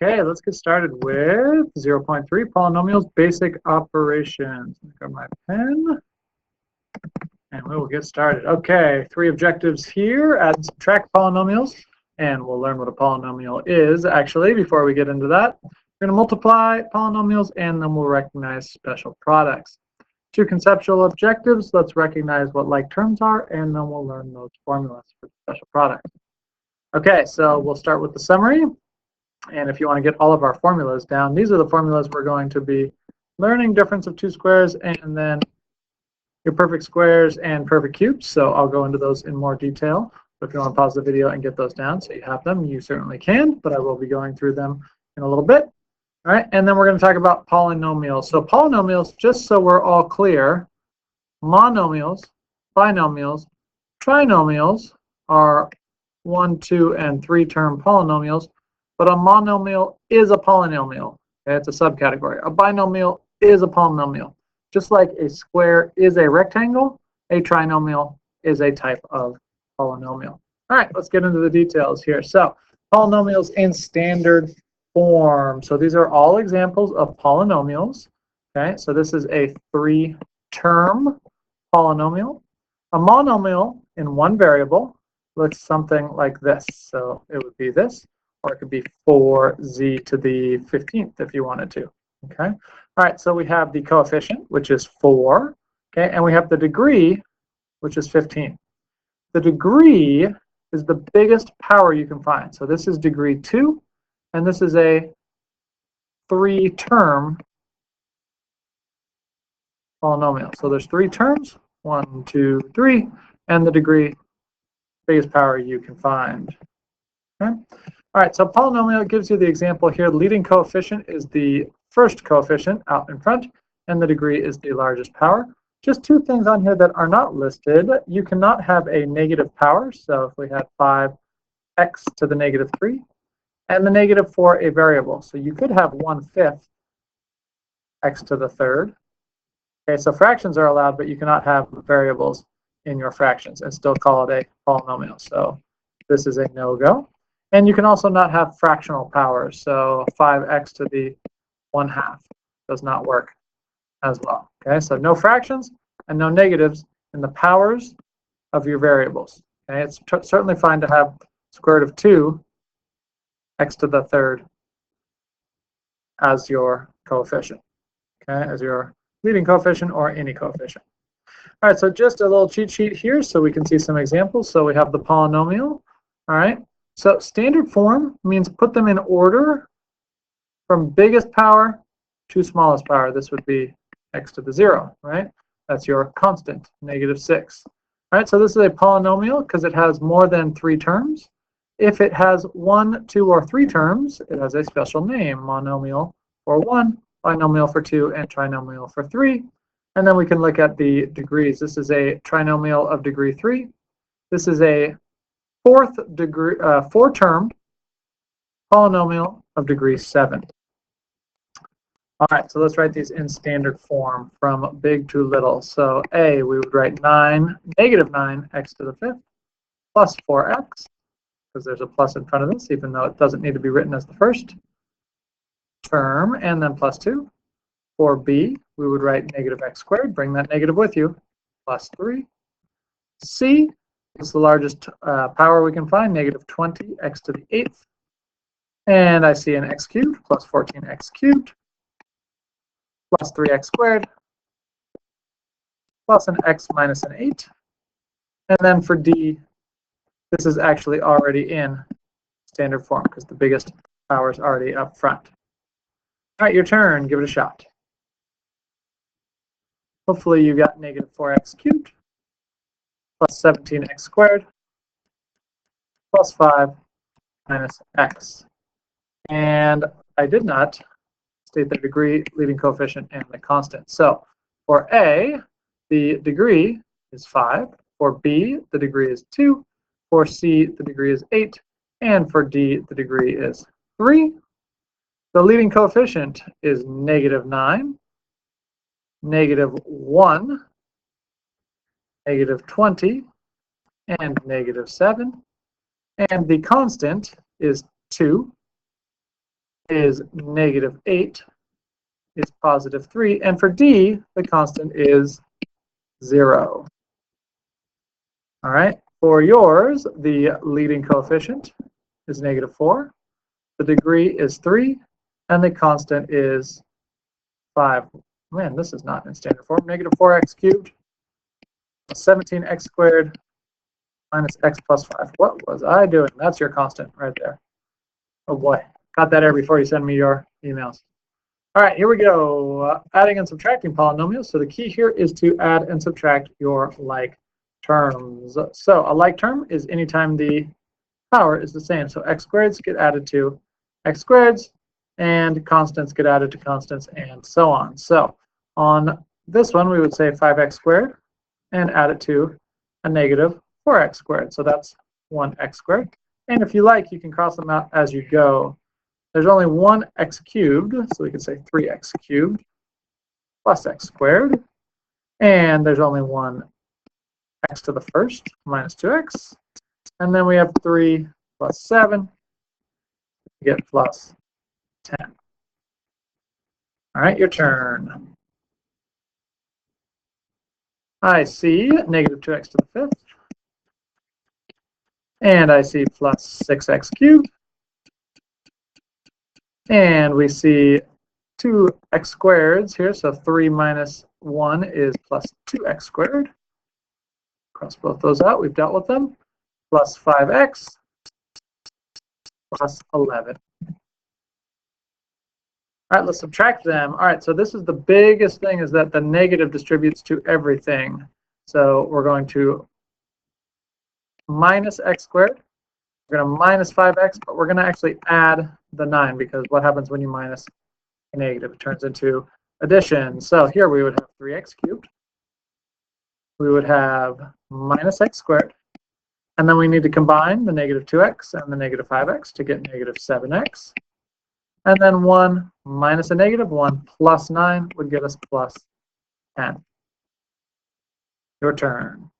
Okay, let's get started with 0.3 polynomials basic operations. Grab my pen and we will get started. Okay, 3 objectives here: add and subtract polynomials, and we'll learn what a polynomial is actually before we get into that. We're going to multiply polynomials and then we'll recognize special products. 2 conceptual objectives: let's recognize what like terms are and then we'll learn those formulas for special products. Okay, so we'll start with the summary. And if you want to get all of our formulas down, these are the formulas we're going to be learning: difference of 2 squares and then your perfect squares and perfect cubes. So I'll go into those in more detail. But if you want to pause the video and get those down so you have them, you certainly can, but I will be going through them in a little bit. All right, and then we're going to talk about polynomials. So polynomials, just so we're all clear, monomials, binomials, trinomials are 1, 2, and 3 term polynomials. But a monomial is a polynomial. Okay, it's a subcategory. A binomial is a polynomial. Just like a square is a rectangle, a trinomial is a type of polynomial. All right, let's get into the details here. So polynomials in standard form. So these are all examples of polynomials. Okay, so this is a 3-term polynomial. A monomial in one variable looks something like this. So it would be this. Or it could be 4z to the 15th if you wanted to. Okay. All right. So we have the coefficient, which is 4. Okay. And we have the degree, which is 15. The degree is the biggest power you can find. So this is degree 2, and this is a 3-term polynomial. So there's 3 terms: 1, 2, 3, and the degree, biggest power you can find. Okay. All right, so polynomial gives you the example here. The leading coefficient is the first coefficient out in front, and the degree is the largest power. Just 2 things on here that are not listed. You cannot have a negative power. So if we had 5x to the negative 3, and the negative for a variable. So you could have 1/5 x to the 3rd. Okay, so fractions are allowed, but you cannot have variables in your fractions and still call it a polynomial. So this is a no-go. And you can also not have fractional powers. So 5x to the 1/2 does not work as well. Okay, so no fractions and no negatives in the powers of your variables. Okay, it's certainly fine to have square root of 2 x to the 3rd as your coefficient. Okay, as your leading coefficient or any coefficient. All right, so just a little cheat sheet here so we can see some examples. So we have the polynomial. All right. So standard form means put them in order from biggest power to smallest power. This would be x to the 0, right? That's your constant, -6. All right, so this is a polynomial because it has more than 3 terms. If it has 1, 2, or 3 terms, it has a special name: monomial for 1, binomial for 2, and trinomial for 3. And then we can look at the degrees. This is a trinomial of degree 3. This is a 4-term polynomial of degree 7. All right, so let's write these in standard form from big to little. So A, we would write -9x to the 5th plus 4x, because there's a plus in front of this, even though it doesn't need to be written as the first term, and then plus 2. For B, we would write -x squared, bring that negative with you, plus 3. C is the largest power we can find, -20x to the 8th. And I see an x cubed plus 14x cubed plus 3x squared plus an x minus an 8. And then for D, this is actually already in standard form because the biggest power is already up front. All right, your turn. Give it a shot. Hopefully you got -4x cubed plus 17x squared plus 5 minus x. And I did not state the degree, leading coefficient, and the constant. So for A, the degree is 5. For B, the degree is 2. For C, the degree is 8. And for D, the degree is 3. The leading coefficient is -9, -1, -20, and -7. And the constant is 2. is -8, is +3, and for D, the constant is 0. All right, for yours, the leading coefficient is -4, the degree is 3, and the constant is 5. Man, this is not in standard form. -4x cubed, 17x squared, minus x plus 5. What was I doing? That's your constant right there. Oh boy, got that there before you send me your emails. All right, here we go. Adding and subtracting polynomials. So the key here is to add and subtract your like terms. So a like term is anytime the power is the same. So x squareds get added to x squareds, and constants get added to constants, and so on. So on this one, we would say 5x squared and add it to a -4x squared. So that's 1x squared. And if you like, you can cross them out as you go. There's only one x cubed, so we can say 3x cubed plus x squared. And there's only one x to the first minus 2x. And then we have 3 plus 7, we get plus 10. All right, your turn. I see -2x to the fifth. And I see plus 6x cubed. And we see 2x squareds here, so 3 minus 1 is plus 2x squared. Cross both those out, we've dealt with them. Plus 5x plus 11. All right, let's subtract them. All right, so this is the biggest thing, is that the negative distributes to everything. So we're going to minus x squared. We're going to minus 5x, but we're going to actually add the 9, because what happens when you minus a negative? It turns into addition. So here we would have 3x cubed. We would have minus x squared. And then we need to combine the -2x and the -5x to get -7x. And then 1 minus a negative, 1 plus 9 would get us plus 10. Your turn.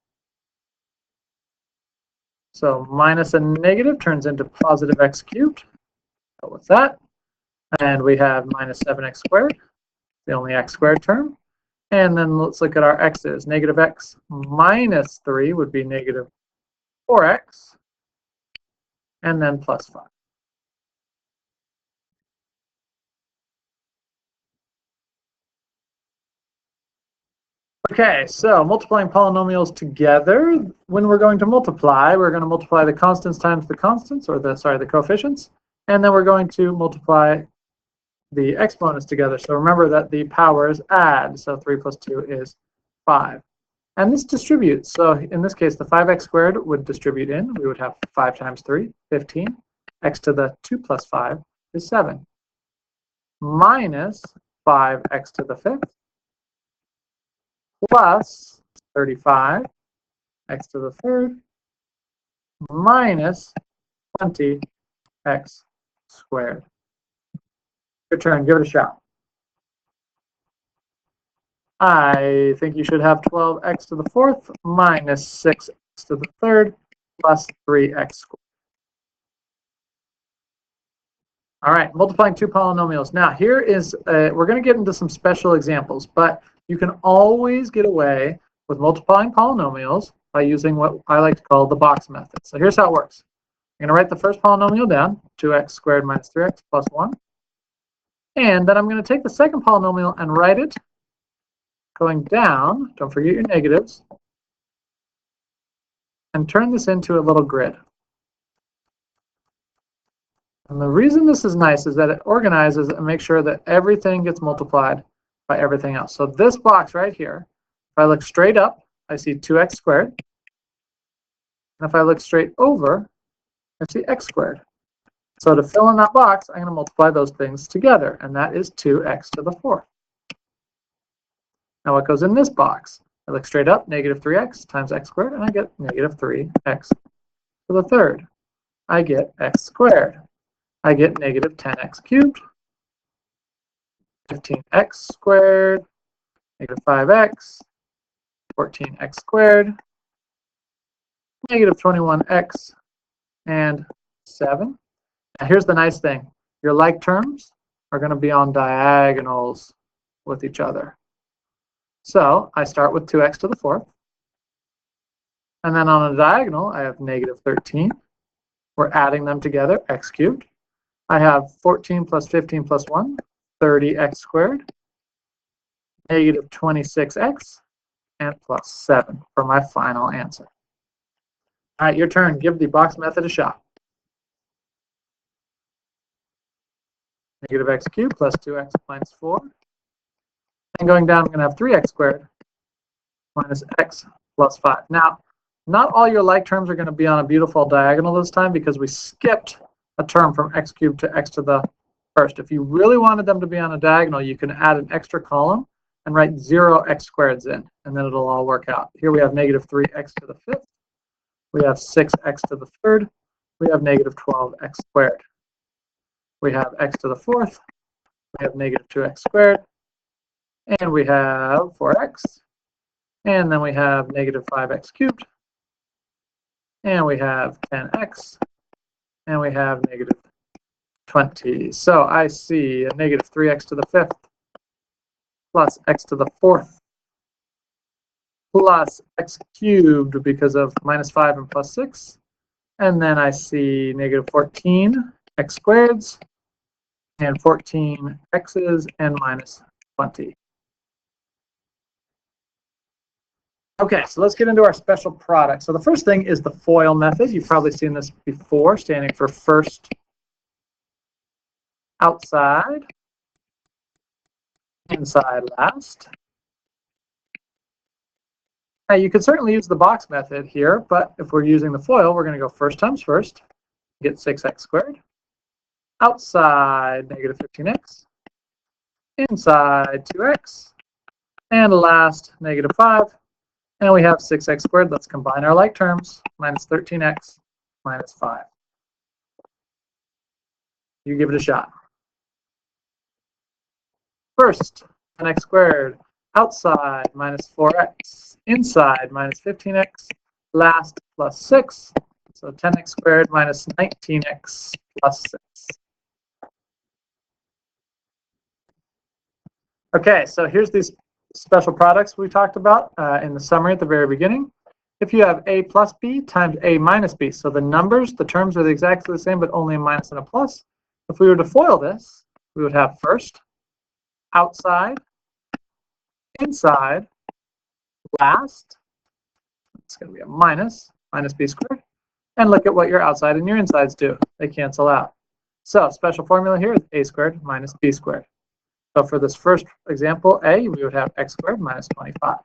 So minus a negative turns into positive x cubed. So what's that? And we have minus 7x squared, the only x squared term. And then let's look at our x's. -x minus 3 would be -4x, and then plus 5. Okay, so multiplying polynomials together. When we're going to multiply, we're going to multiply the constants times the constants, or the coefficients, and then we're going to multiply the exponents together. So remember that the powers add. So 3 plus 2 is 5. And this distributes. So in this case, the 5x squared would distribute in. We would have 5 times 3, 15. X to the 2 plus 5 is 7. Minus 5x to the fifth plus 35, x to the third, minus 20x squared. Your turn, give it a shot. I think you should have 12x to the fourth minus 6x to the third plus 3x squared. All right, multiplying two polynomials. Now here is, we're going to get into some special examples, but you can always get away with multiplying polynomials by using what I like to call the box method. So here's how it works. I'm going to write the first polynomial down, 2x squared minus 3x plus 1. And then I'm going to take the second polynomial and write it going down. Don't forget your negatives. And turn this into a little grid. And the reason this is nice is that it organizes and makes sure that everything gets multiplied by everything else. So this box right here, if I look straight up, I see 2x squared. And if I look straight over, I see x squared. So to fill in that box, I'm going to multiply those things together, and that is 2x to the fourth. Now what goes in this box? I look straight up, negative 3x times x squared, and I get negative 3x to the third. I get x squared. I get negative 10x cubed, 15x squared, negative 5x, 14x squared, negative 21x, and 7. Now here's the nice thing. Your like terms are going to be on diagonals with each other. So I start with 2x to the 4th. And then on a diagonal, I have negative 13. We're adding them together, x cubed. I have 14 plus 15 plus 1, 30x squared, negative 26x, and plus 7 for my final answer. All right, your turn. Give the box method a shot. Negative x cubed plus 2x minus 4. And going down, I'm going to have 3x squared minus x plus 5. Now, not all your like terms are going to be on a beautiful diagonal this time because we skipped a term from x cubed to x to the first. If you really wanted them to be on a diagonal, you can add an extra column and write 0 x squareds in, and then it'll all work out. Here we have negative 3x to the 5th. We have 6x to the 3rd. We have negative 12x squared. We have x to the 4th. We have negative 2x squared. And we have 4x. And then we have negative 5x cubed. And we have 10x. And we have negative 20. So I see a negative 3x to the 5th plus x to the 4th plus x cubed because of minus 5 and plus 6. And then I see negative 14 x squareds and 14 x's and minus 20. Okay, so let's get into our special product. So the first thing is the FOIL method. You've probably seen this before, standing for first, outside, inside, last. Now you could certainly use the box method here, but if we're using the FOIL, we're going to go first times first, get 6x squared, outside negative 15x, inside 2x, and last negative 5. And we have 6x squared. Let's combine our like terms, minus 13x minus 5. You give it a shot. First, 10x squared, outside minus 4x, inside minus 15x, last plus 6. So 10x squared minus 19x plus 6. Okay, so here's these special products we talked about in the summary at the very beginning. If you have a plus b times a minus b, so the numbers, the terms are exactly the same, but only a minus and a plus. If we were to FOIL this, we would have first, outside, inside, last, it's going to be a minus b squared, and look at what your outside and your insides do. They cancel out. So special formula here is a squared minus b squared. So for this first example, A, we would have x squared minus 25.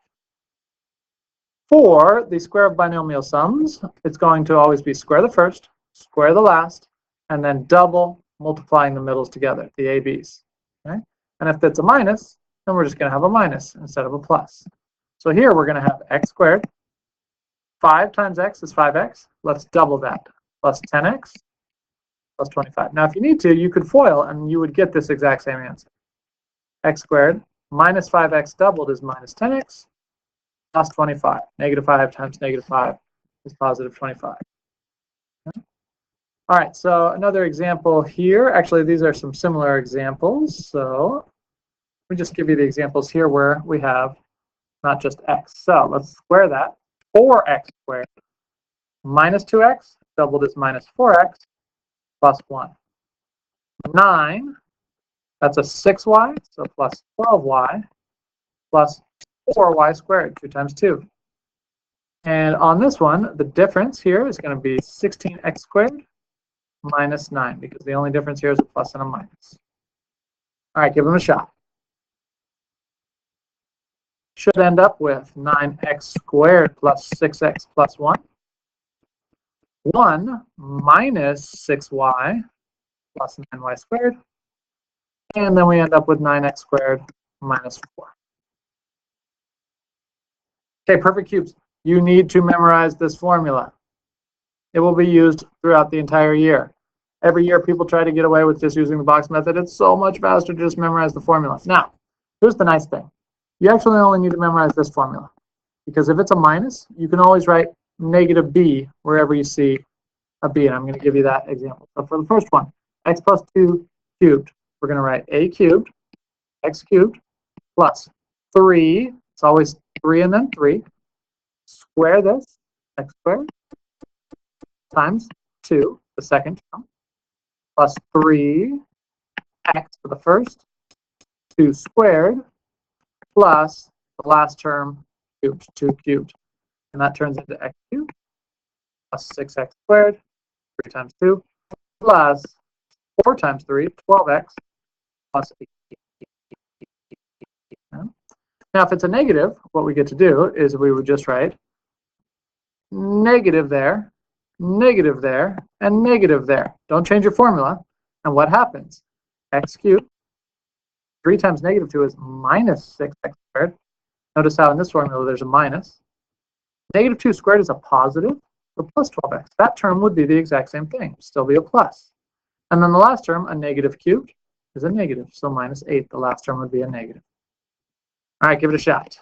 For the square of binomial sums, it's going to always be square the first, square the last, and then double multiplying the middles together, the ABs. Okay? And if it's a minus, then we're just going to have a minus instead of a plus. So here we're going to have x squared. 5 times x is 5x. Let's double that. Plus 10x plus 25. Now if you need to, you could FOIL and you would get this exact same answer. X squared minus 5x doubled is minus 10x plus 25. Negative 5 times negative 5 is positive 25. Okay. All right, so another example here. Actually, these are some similar examples. So let me just give you the examples here where we have not just x. So let's square that. 4x squared minus 2x doubled is minus 4x plus 1. 9. That's a 6y, so plus 12y, plus 4y squared, 2 times 2. And on this one, the difference here is going to be 16x squared minus 9, because the only difference here is a plus and a minus. All right, give them a shot. Should end up with 9x squared plus 6x plus 1. 1 minus 6y plus 9y squared. And then we end up with 9x squared minus 4. Okay, perfect cubes. You need to memorize this formula. It will be used throughout the entire year. Every year people try to get away with just using the box method. It's so much faster to just memorize the formula. Now, here's the nice thing. You actually only need to memorize this formula. Because if it's a minus, you can always write negative b wherever you see a b. And I'm going to give you that example. So for the first one, x plus 2 cubed. We're going to write a cubed, x cubed, plus 3, it's always 3 and then 3, square this, x squared, times 2, the second term, plus 3, x for the first, 2 squared, plus the last term, cubed, 2 cubed. And that turns into x cubed, plus 6x squared, 3 times 2, plus 4 times 3, 12x, plus 8. Now, if it's a negative, what we get to do is we would just write negative there, and negative there. Don't change your formula. And what happens? X cubed, 3 times negative 2 is minus 6x squared. Notice how in this formula there's a minus. Negative 2 squared is a positive, or plus 12x. That term would be the exact same thing, still be a plus. And then the last term, a negative cubed, is a negative, so minus 8. The last term would be a negative. All right, give it a shot.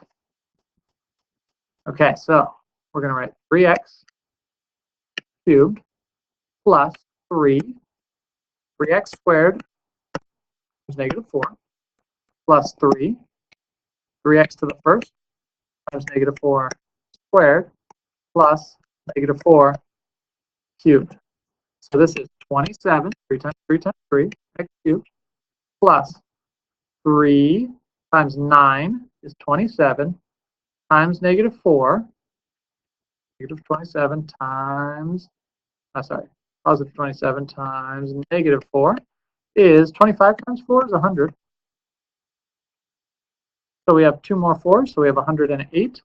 Okay, so we're going to write 3x cubed plus 3x squared is negative 4, plus 3x to the first times negative 4 squared, plus negative 4 cubed. So this is 27, 3 times 3 times 3, x cubed, plus 3 times 9 is 27, times negative 4, negative 27 times, positive 27 times negative 4 is 25 times 4 is 100. So we have 2 more 4s, so we have 108,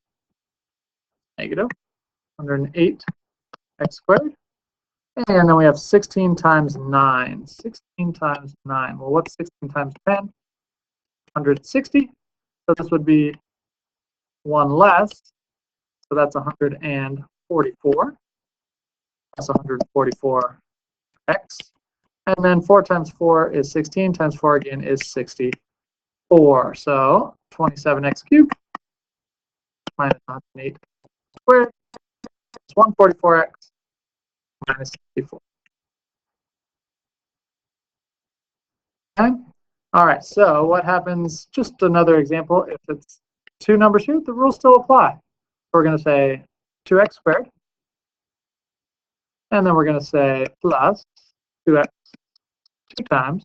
negative 108 x squared. And then we have 16 times 9. 16 times 9. Well, what's 16 times 10? 160. So this would be 1 less. So that's 144. That's 144x. And then 4 times 4 is 16 times 4 again is 64. So 27x cubed minus 108 squared is 144x minus 64. Okay. All right, so what happens, just another example, if it's 2 numbers here, the rules still apply. We're going to say 2x squared, and then we're going to say plus 2x 2 times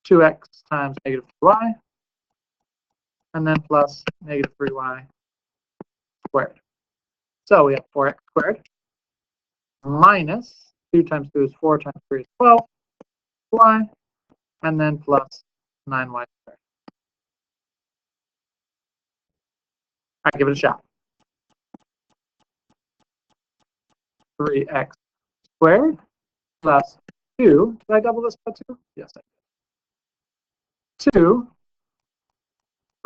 2x times negative 3y, and then plus negative 3y squared. So we have 4x squared minus 2 times 2 is 4 times 3 is 12 y, and then plus 9y squared. All right, give it a shot. 3x squared plus 2. Did I double this by 2? Yes, I did. 2,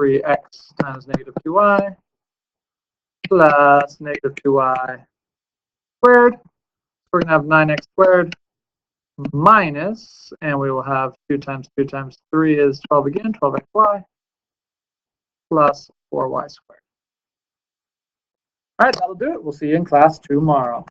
3x times negative 2y plus negative 2y squared. We're going to have 9x squared minus, and we will have 2 times 3 is 12 again, 12xy plus 4y squared. All right, that'll do it. We'll see you in class tomorrow.